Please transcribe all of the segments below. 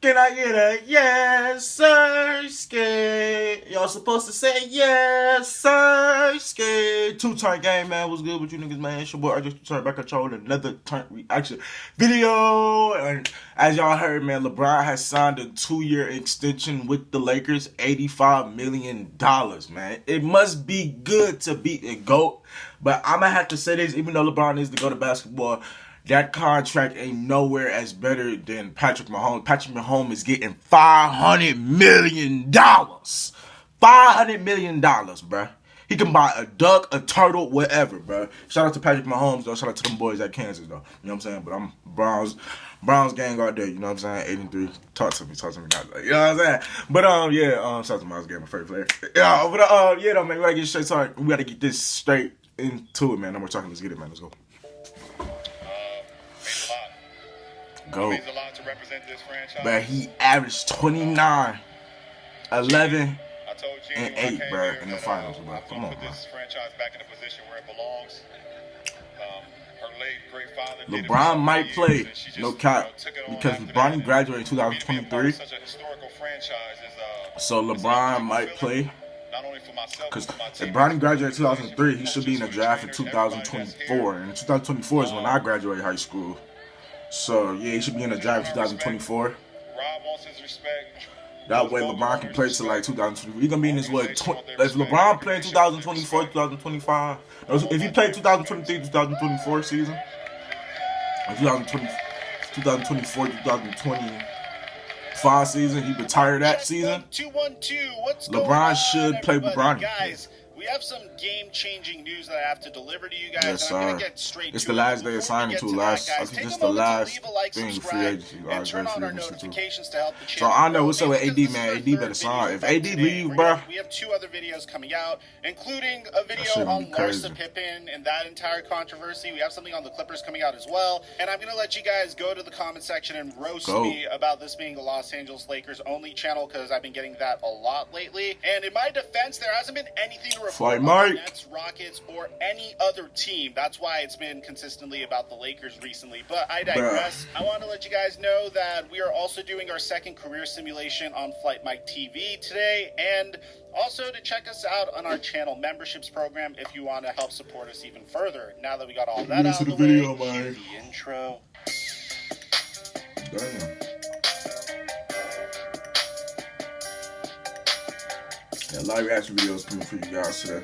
Can I get a yes, sir, skate? Y'all supposed to say yes, sir, skate. Two-turn game, man. What's good with you niggas, man? It's your boy, I just turned back control another turn reaction video. And as y'all heard, man, LeBron has signed a 2-year extension with the Lakers, $85 million, man. It must be good to beat a GOAT. But I'm going to have to say this, even though LeBron is the GOAT of basketball, that contract ain't nowhere as better than Patrick Mahomes. Patrick Mahomes is getting $500 million. $500 million, bruh. He can buy a duck, a turtle, whatever, bruh. Shout out to Patrick Mahomes, though. Shout out to them boys at Kansas, though. You know what I'm saying? But I'm Browns gang all day. You know what I'm saying? 8-3. Talk to me. You know what I'm saying? But, shout out to Miles Game, my favorite player. Yeah, but, though, man. We gotta get straight started. We gotta get this straight into it, man. No more talking. Let's get it, man. Let's go. Go. But he averaged 29, 11, and 8, bro, in the finals, bro. Come on, bro. LeBron might play, no cap, because LeBron graduated in 2023. So LeBron might play. Because if Bronny graduated in 2003, he should be in the draft in 2024. And 2024 is when I graduated high school. So, yeah, he should be in the draft in 2024. That way, LeBron can play till like 2024. He's going to be in his, what, if LeBron played in 2024, 2025, if he played 2023, 2024 season, or 2024, 2025 season, he retired that season, LeBron should play with Bronny. We have some game-changing news that I have to deliver to you guys. Yes, and I'm going to get straight it's to the last day of signing to last. I think this is the last thing free agency. And turn on our notifications to help the So channel. I know what's up with AD, man. AD better sign. If AD leave, bro. We have 2 other videos coming out, including a video on Larsa Pippen and that entire controversy. We have something on the Clippers coming out as well. And I'm going to let you guys go to the comment section and roast me about this being a Los Angeles Lakers only channel, because I've been getting that a lot lately. And in my defense, there hasn't been anything to report on the Nets, Rockets, or any other team. That's why it's been consistently about the Lakers recently. But I digress. I want to let you guys know that we are also doing our second career simulation on Flight Mike TV today, and also to check us out on our channel memberships program if you want to help support us even further. Now that we got all that out of the way, the intro. Damn. Yeah, live reaction videos coming for you guys today.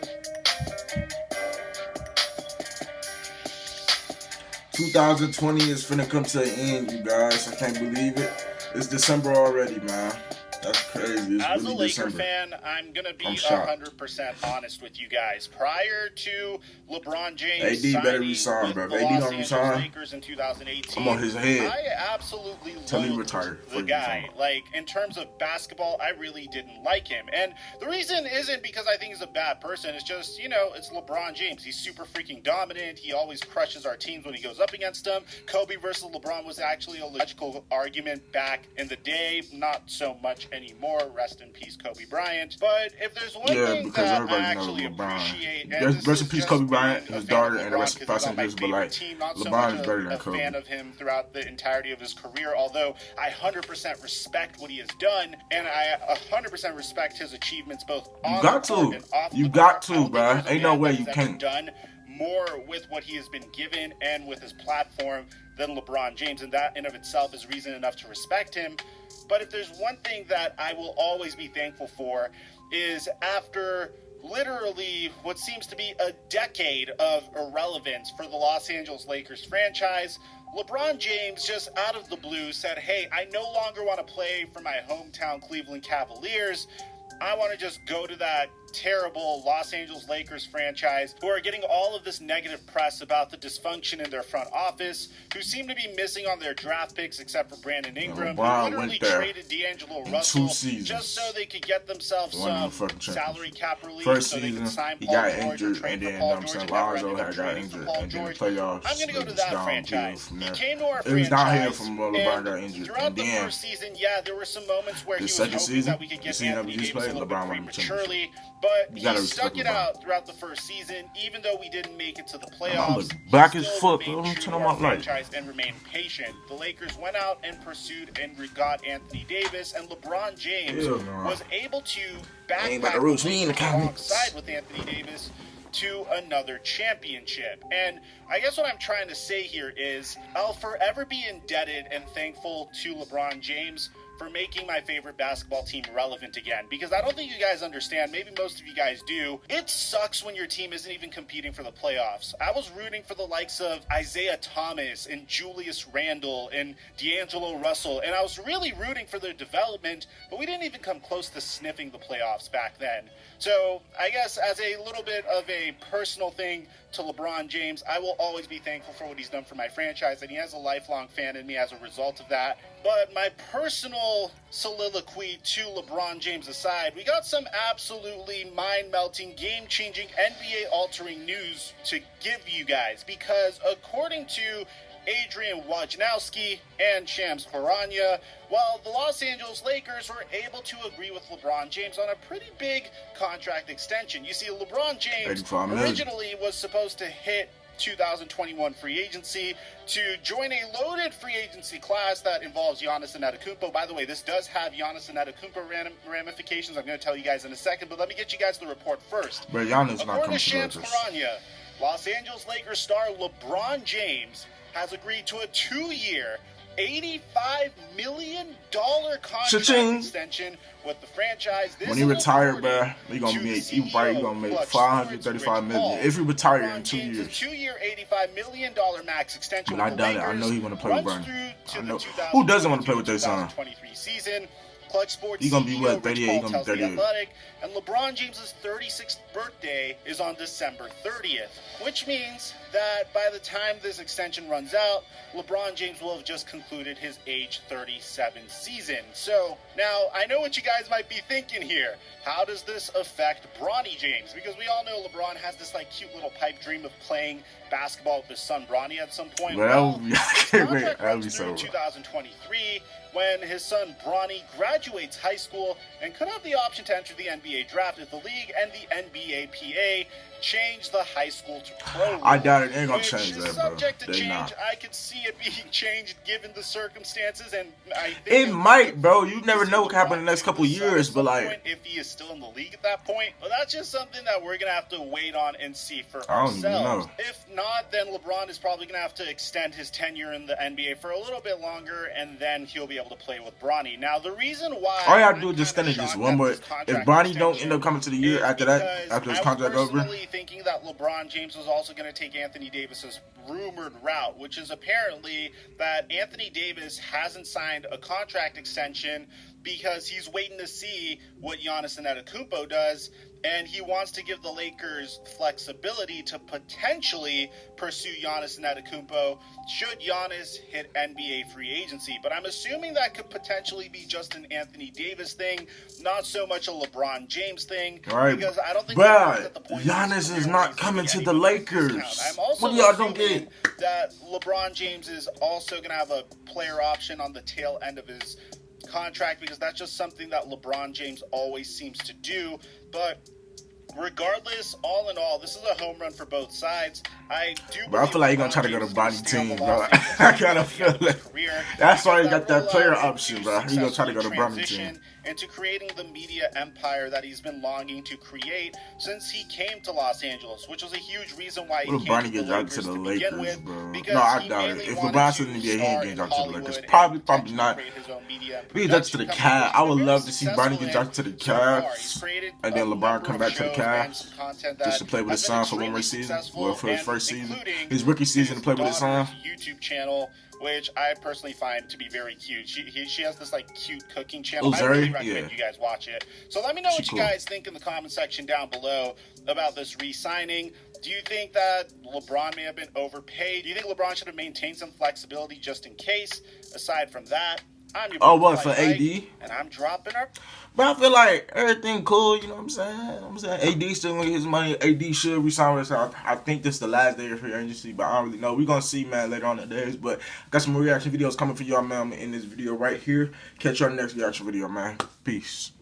2020 is finna come to an end, you guys. I can't believe it. It's December already, man. That's crazy. It's As really a Laker December. fan, I'm going to be 100% honest with you guys. Prior to LeBron James AD better signing resign, with bro. the AD Los don't Angeles resign, Lakers in 2018, I'm on his head. I absolutely Tell him loved retire the guy. Like, in terms of basketball, I really didn't like him. And the reason isn't because I think he's a bad person. It's just, you know, it's LeBron James. He's super freaking dominant. He always crushes our teams when he goes up against them. Kobe versus LeBron was actually a logical argument back in the day. Not so much anymore. Rest in peace, Kobe Bryant. But if there's one thing that I actually appreciate, and rest in peace, Kobe Bryant, his daughter, and the rest of Fast and Furious, but like, LeBron is better than Kobe. I'm a fan of him throughout the entirety of his career, although I 100% respect what he has done, and I 100% respect his achievements both on the court and off the court. You got to, bro. Ain't no way you can't. Done more with what he has been given and with his platform than LeBron James, and that in of itself is reason enough to respect him. But if there's one thing that I will always be thankful for, is after literally what seems to be a decade of irrelevance for the Los Angeles Lakers franchise, LeBron James just out of the blue said, hey, I no longer want to play for my hometown Cleveland Cavaliers. I want to just go to that terrible Los Angeles Lakers franchise who are getting all of this negative press about the dysfunction in their front office, who seem to be missing on their draft picks except for Brandon Ingram, who literally traded D'Angelo Russell just so they could get themselves some salary cap relief so they could sign Paul George and trade for Paul George and never ended up trading for Paul George. I'm going to go to that franchise. He came to our franchise, and throughout the first season, yeah, there were some moments where he was hoping that we could get Anthony Davis a little bit prematurely. But You he gotta stuck respect it LeBron. out throughout the first season, even though we didn't make it to the I playoffs. look back he as still fuck. remained I'm true turning to our my light. franchise and remained patient. The Lakers went out and pursued and got Anthony Davis, and LeBron James was able to backpack the Lakers alongside with Anthony Davis to another championship. And I guess what I'm trying to say here is I'll forever be indebted and thankful to LeBron James for making my favorite basketball team relevant again. Because I don't think you guys understand, maybe most of you guys do, it sucks when your team isn't even competing for the playoffs. I was rooting for the likes of Isaiah Thomas and Julius Randle and D'Angelo Russell, and I was really rooting for their development, but we didn't even come close to sniffing the playoffs back then. So I guess as a little bit of a personal thing to LeBron James, I will always be thankful for what he's done for my franchise, and he has a lifelong fan in me as a result of that. But my personal soliloquy to LeBron James aside, we got some absolutely mind-melting, game-changing, NBA-altering news to give you guys, because according to Adrian Wojnarowski and Shams Charania, well, the Los Angeles Lakers were able to agree with LeBron James on a pretty big contract extension. You see, LeBron James originally was supposed to hit 2021 free agency to join a loaded free agency class that involves Giannis Antetokounmpo. By the way, this does have Giannis Antetokounmpo ramifications. I'm going to tell you guys in a second, but let me get you guys the report first. But Giannis not According coming to Shams Charania, Los Angeles Lakers star LeBron James has agreed to a 2-year, $85 million contract extension with the franchise. When he retired, bro, he gonna make $535 million if he retired in 2 years. A 2-year, $85 million max extension. But I doubt it. I know he wanna play with Bron. I know. Who doesn't want to play with their son? 2023 season. Clutch Sports He's gonna be what, 38? He's gonna be 38. And LeBron James' 36th birthday is on December 30th, which means that by the time this extension runs out, LeBron James will have just concluded his age 37 season. So now I know what you guys might be thinking here. How does this affect Bronny James? Because we all know LeBron has this like cute little pipe dream of playing basketball with his son Bronny at some point. Well, his contract runs through 2023 when his son Bronny graduates high school and could have the option to enter the NBA draft if the league and the NBAPA change the high school to pro rule. I doubt it. Ain't gonna change that, bro. Subject to they change. not. I could see it being changed given the circumstances, and I think it might, bro. You never know what can happen in the next couple of years, but like, if he is still in the league at that point, but that's just something that we're gonna have to wait on and see for ourselves. I don't even know. If not, then LeBron is probably gonna have to extend his tenure in the NBA for a little bit longer, and then he'll be able to play with Bronny. Now, the reason why all you have to do is just extend it just one more. If Bronny don't end up coming to the year after that, after his contract over, thinking that LeBron James was also going to take Anthony Davis's rumored route, which is apparently that Anthony Davis hasn't signed a contract extension because he's waiting to see what Giannis Antetokounmpo does, and he wants to give the Lakers flexibility to potentially pursue Giannis Antetokounmpo should Giannis hit NBA free agency. But I'm assuming that could potentially be just an Anthony Davis thing, not so much a LeBron James thing. All right, because I don't think Giannis is not coming to the Lakers. I'm also what y'all don't get? That LeBron James is also going to have a player option on the tail end of his contract, because that's just something that LeBron James always seems to do. But regardless, all in all, this is a home run for both sides. I do. But I feel like he's gonna try to go to Bronny team, bro. I kind of feel it. That's why he got that player option, bro. He's gonna try to go to Bronny team. Into creating the media empire that he's been longing to create since he came to Los Angeles, which was a huge reason why he came Bronny to the gets Lakers to the to begin Lakers, with, bro. because No, I doubt it. If LeBron's in the NBA, he ain't getting drafted to the Lakers. Probably not. If he gets to the Cavs, I would love to see Bronny get drafted to the Cavs, and then LeBron come back to the Cavs just to play with his son for one more season, or for his first season, his rookie season, to play with his son. YouTube channel, which I personally find to be very cute. She has this like cute cooking channel. I really recommend you guys watch it. So let me know what you guys think in the comment section down below about this re-signing. Do you think that LeBron may have been overpaid? Do you think LeBron should have maintained some flexibility just in case? Aside from that, I'm your for AD? And I'm dropping her. But I feel like everything cool, you know what I'm saying? AD still gonna get his money. AD should resign with us. I think this is the last day of free agency, but I don't really know. We're gonna see, man, later on in the days. But I got some more reaction videos coming for y'all, man. I'm gonna end this video right here. Catch y'all next reaction video, man. Peace.